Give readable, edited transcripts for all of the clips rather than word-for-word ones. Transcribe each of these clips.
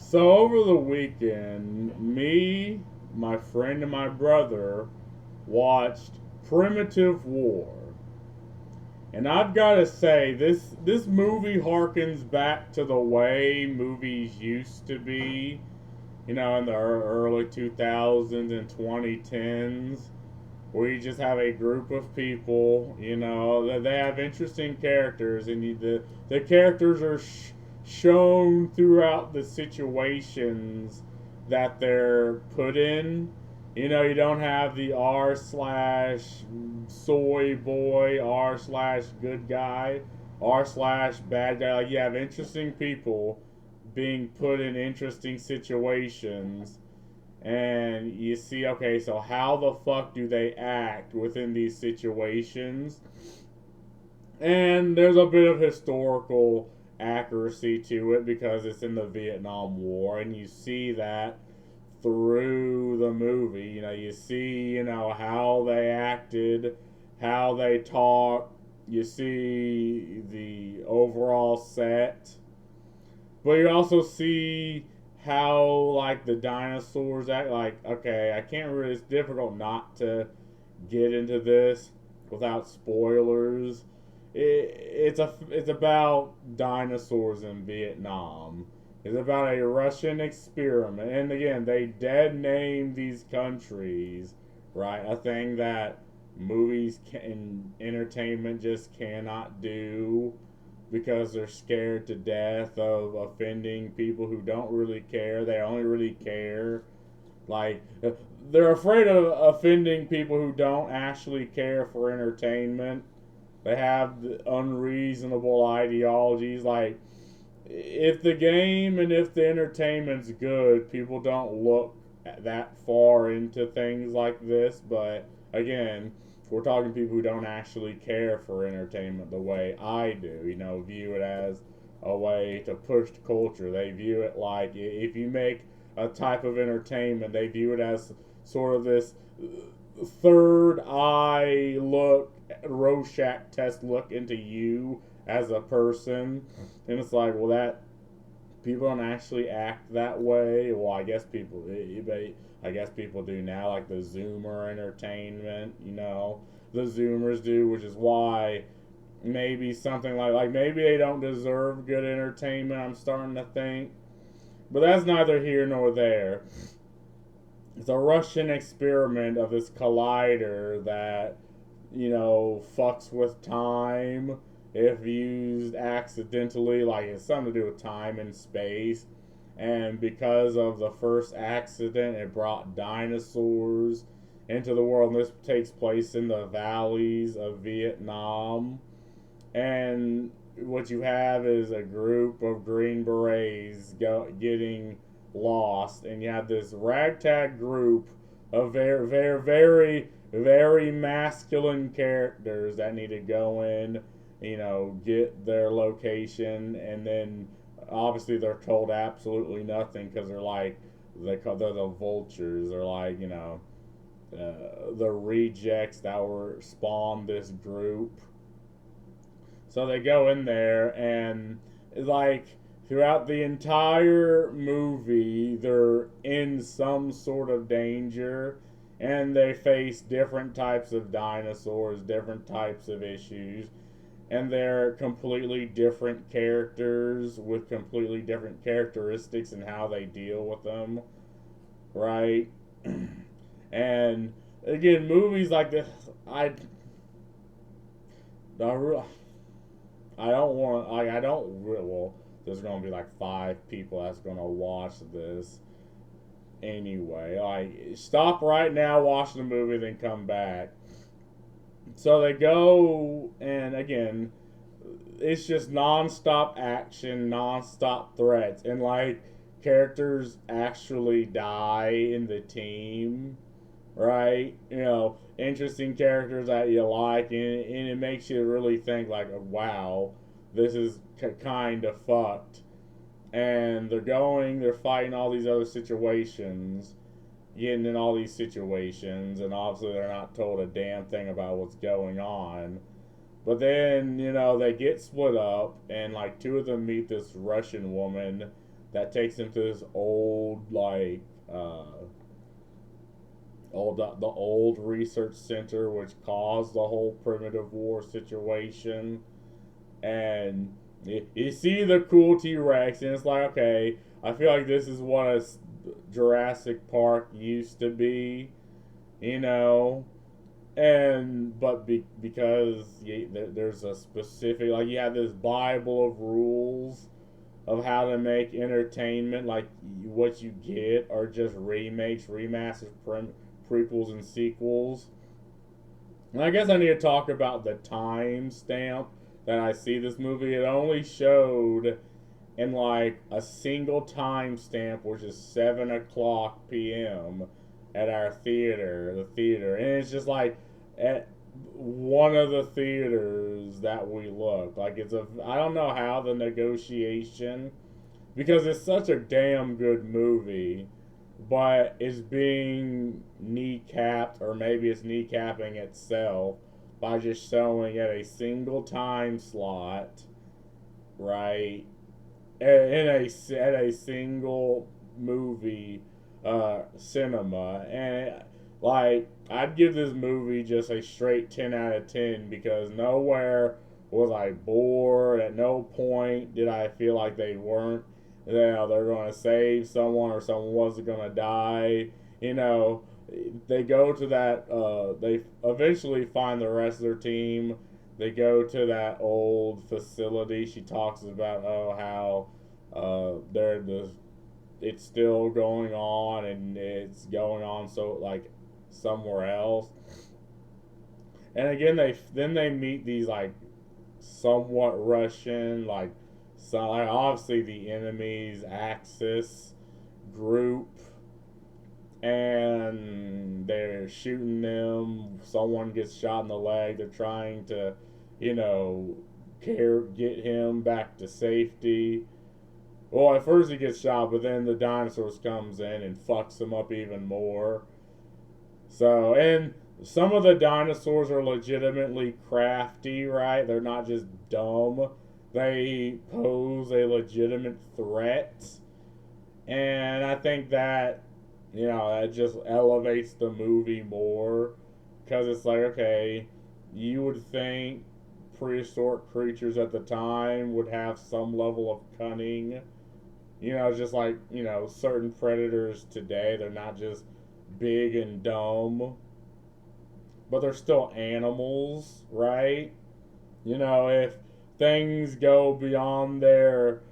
So over the weekend, me, my friend, and my brother watched Primitive War. And I've got to say, this movie harkens back to the way movies used to be, in the early 2000s and 2010s, where you just have a group of people, that they have interesting characters, and the characters are shown throughout the situations that they're put in. You don't have the R slash soy boy, R slash good guy, R slash bad guy. Like, you have interesting people being put in interesting situations, and you see, okay, so how the fuck do they act within these situations? And there's a bit of historical accuracy to it because it's in the Vietnam War, and you see that through the movie. You see, how they acted, how they talked, you see the overall set, but you also see how, like, the dinosaurs act. Like, okay, I can't really, it's difficult not to get into this without spoilers. It's about dinosaurs in Vietnam. It's about a Russian experiment, and again, they dead name these countries, right? A thing that movies and entertainment just cannot do because they're scared to death of offending people who don't really care. They only really care, like, they're afraid of offending people who don't actually care for entertainment. They have unreasonable ideologies. Like, if the game and if the entertainment's good, people don't look that far into things like this. But again, we're talking people who don't actually care for entertainment the way I do. View it as a way to push culture. They view it like, if you make a type of entertainment, they view it as sort of this third eye look, Rorschach test look into you as a person. And it's like, well, that people don't actually act that way. Well, I guess people do now, like the Zoomer entertainment. The Zoomers do, which is why maybe something like maybe they don't deserve good entertainment. I'm starting to think, but that's neither here nor there. It's a Russian experiment of this collider that, fucks with time if used accidentally. Like, it's something to do with time and space. And because of the first accident, it brought dinosaurs into the world. And this takes place in the valleys of Vietnam. And what you have is a group of Green Berets getting lost, and you have this ragtag group of very, very, very, very masculine characters that need to go in, get their location, and then obviously they're told absolutely nothing because they're the vultures. They're like, the rejects that were spawned this group. So they go in there, and like throughout the entire movie, they're in some sort of danger, and they face different types of dinosaurs, different types of issues, and they're completely different characters with completely different characteristics and how they deal with them, right? And again, movies like this, I I don't want, like, I don't, well, there's going to be like 5 people that's going to watch this anyway. Like, stop right now, watch the movie, then come back. So they go, and again, it's just non-stop action, non-stop threats, and like, characters actually die in the team, right? Interesting characters that you like, and it makes you really think, like, wow, this is kind of fucked. And they're fighting all these other situations, getting in all these situations, and obviously they're not told a damn thing about what's going on. But then, they get split up, and like 2 of them meet this Russian woman that takes him to this old like the old research center, which caused the whole primitive war situation. And you see the cool T Rex, and it's like, okay, I feel like this is what a Jurassic Park used to be, you know. And because there's a specific, like, you have this Bible of rules of how to make entertainment, like what you get are just remakes, remasters, prequels, and sequels. And I guess I need to talk about the time stamp that I see this movie. It only showed in like a single time stamp, which is 7 o'clock p.m. at our theater, the theater, and it's just like at one of the theaters that we look like it's a. I don't know how the negotiation, because it's such a damn good movie, but it's being kneecapped, or maybe it's kneecapping itself by just showing at a single time slot, right? At a single movie cinema, and like I'd give this movie just a straight 10 out of 10, because nowhere was I bored. At no point did I feel like they weren't, they're going to save someone or someone wasn't going to die. You know, they go to that. They eventually find the rest of their team. They go to that old facility. She talks about how it's still going on, and it's going on so like somewhere else. And again, they meet these like somewhat Russian, like, so like, obviously the enemy's Axis group, and they're shooting them. Someone gets shot in the leg. They're trying to, you know, get him back to safety. Well, at first he gets shot, but then the dinosaurs comes in and fucks him up even more. So, and some of the dinosaurs are legitimately crafty, right? They're not just dumb. They pose a legitimate threat. And I think that, that just elevates the movie more. Because it's like, okay, you would think prehistoric creatures at the time would have some level of cunning. Just like, certain predators today, they're not just big and dumb, but they're still animals, right? If things go beyond their,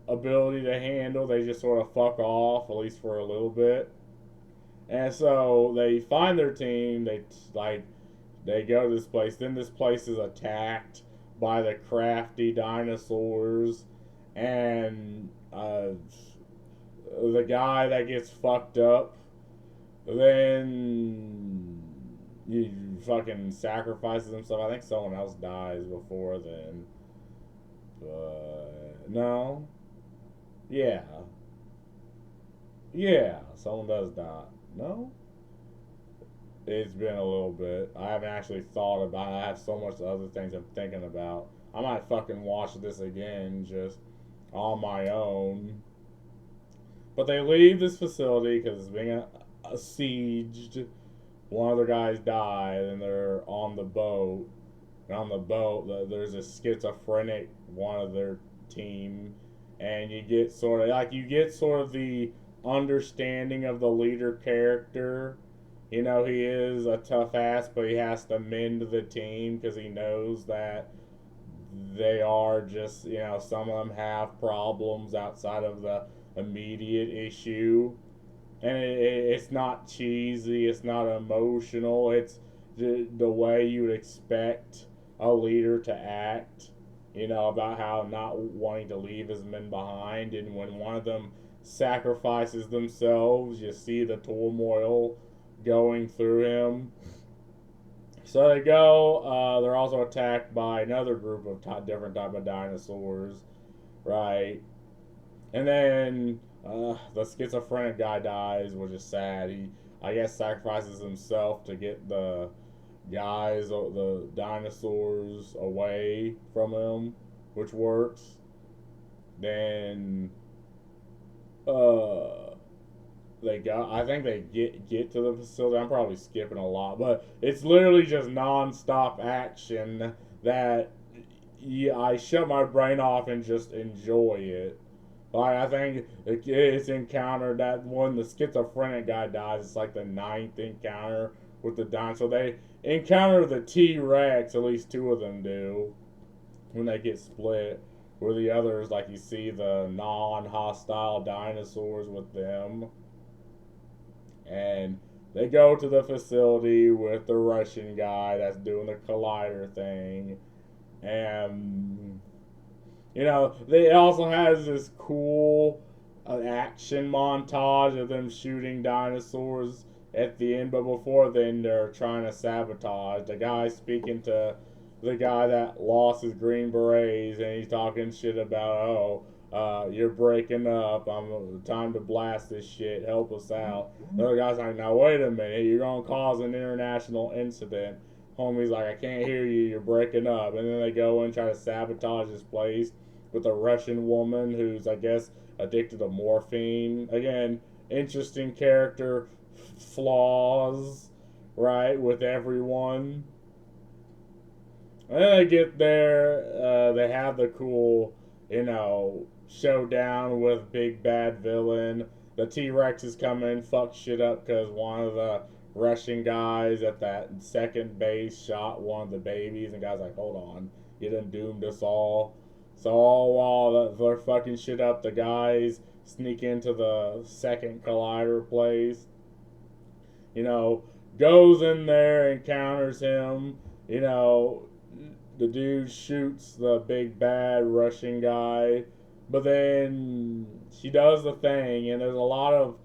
ability to handle, they just sort of fuck off, at least for a little bit. And so they find their team, they go to this place, then this place is attacked by the crafty dinosaurs, and the guy that gets fucked up, then he fucking sacrifices himself. I think someone else dies before then. No. Yeah. Yeah, someone does die. No? It's been a little bit. I haven't actually thought about it. I have so much other things I'm thinking about. I might fucking watch this again just on my own. But they leave this facility because it's being sieged. One of their guys died, and they're on the boat. And on the boat, there's a schizophrenic one of their team, and you get sort of the understanding of the leader character. He is a tough ass, but he has to mend the team because he knows that they are just, some of them have problems outside of the immediate issue. And it's not cheesy, it's not emotional, it's the way you would expect a leader to act, about how not wanting to leave his men behind. And when one of them sacrifices themselves, you see the turmoil going through him. So they go, they're also attacked by another group of different type of dinosaurs, right? And then the schizophrenic guy dies, which is sad. He, I guess, sacrifices himself to get the the dinosaurs away from him, which works. Then go. I think they get to the facility. I'm probably skipping a lot, but it's literally just nonstop action that I shut my brain off and just enjoy it. Like I think it's encountered that when the schizophrenic guy dies, it's like the ninth encounter with the dinosaur. They encounter the T Rex. At least two of them do when they get split. Where the others, like you see the non-hostile dinosaurs with them, and they go to the facility with the Russian guy that's doing the collider thing, and it also has this cool action montage of them shooting dinosaurs at the end, but before then they're trying to sabotage. The guy speaking to the guy that lost his green berets, and he's talking shit about, you're breaking up. I'm time to blast this shit. Help us out. The other guy's like, now wait a minute, you're gonna cause an international incident. Homie's like, I can't hear you. You're breaking up. And then they go and try to sabotage this place with a Russian woman who's, I guess, addicted to morphine. Again, interesting character flaws, right, with everyone. And then they get there, they have the cool, showdown with big bad villain. The T-Rex is coming, fuck shit up because one of the Russian guys at that second base shot one of the babies, and guys like, hold on, you done doomed us all. So all while they're fucking shit up, the guys sneak into the second collider place. Goes in there, encounters him. The dude shoots the big bad Russian guy, but then she does the thing, and there's a lot of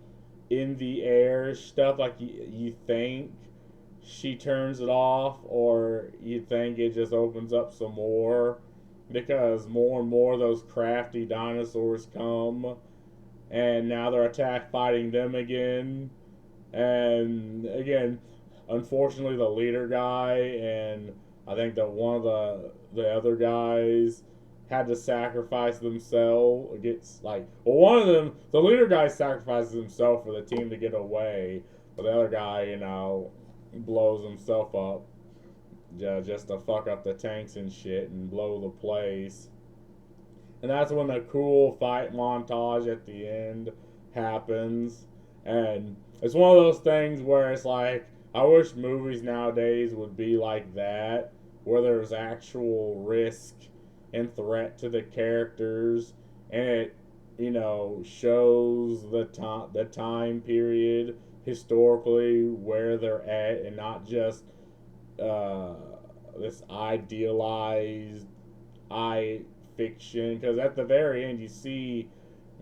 in the air stuff. Like you think she turns it off, or you think it just opens up some more, because more and more of those crafty dinosaurs come, and now they're fighting them again. And again, unfortunately, the leader guy and I think that one of the other guys had to sacrifice themselves. One of them, the leader guy sacrifices himself for the team to get away, but the other guy, blows himself up just to fuck up the tanks and shit and blow the place. And that's when the cool fight montage at the end happens. And it's one of those things where it's like, I wish movies nowadays would be like that, where there's actual risk and threat to the characters, and it, shows the time period historically where they're at, and not just this idealized fiction. Because at the very end, you see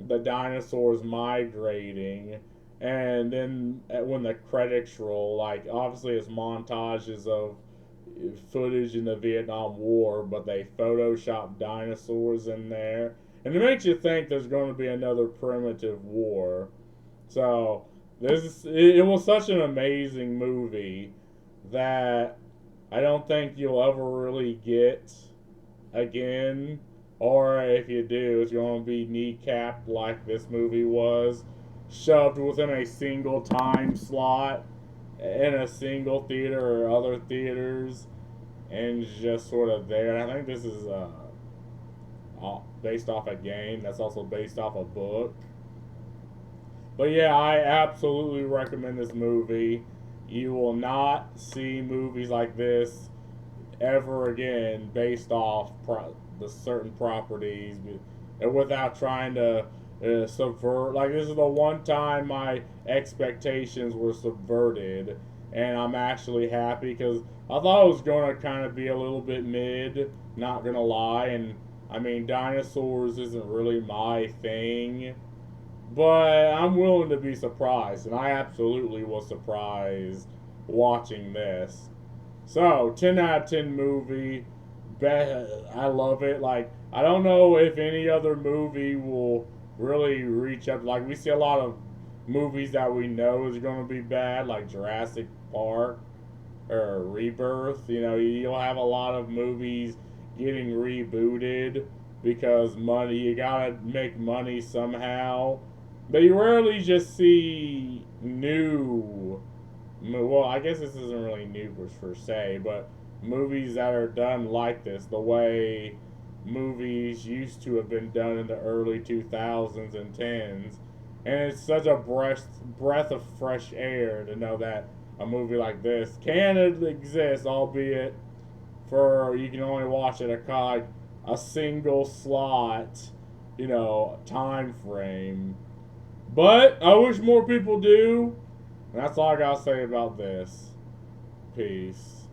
the dinosaurs migrating. And then when the credits roll, like obviously it's montages of footage in the Vietnam War, but they Photoshop dinosaurs in there, and it makes you think there's going to be another primitive war. So it was such an amazing movie that I don't think you'll ever really get again, or if you do, it's going to be kneecapped like this movie was. Shoved within a single time slot in a single theater or other theaters, and just sort of there. And I think this is based off a game that's also based off a book. But yeah, I absolutely recommend this movie. You will not see movies like this ever again based off the certain properties, and without trying to subvert. Like, this is the one time my expectations were subverted, and I'm actually happy because I thought it was going to kind of be a little bit mid, not gonna lie. And I mean, dinosaurs isn't really my thing, but I'm willing to be surprised, and I absolutely was surprised watching this. So 10 out of 10 movie. I love it. Like, I don't know if any other movie will really reach up. Like, we see a lot of movies that we know is going to be bad, like Jurassic Park or Rebirth. You'll have a lot of movies getting rebooted because money. You gotta make money somehow. But you rarely just see new. Well, I guess this isn't really new per se, but movies that are done like this, the way movies used to have been done in the early 2000s and 10s. And it's such a breath of fresh air to know that a movie like this can exist, albeit for you can only watch it a single slot, time frame. But I wish more people do. And that's all I gotta say about this. Peace.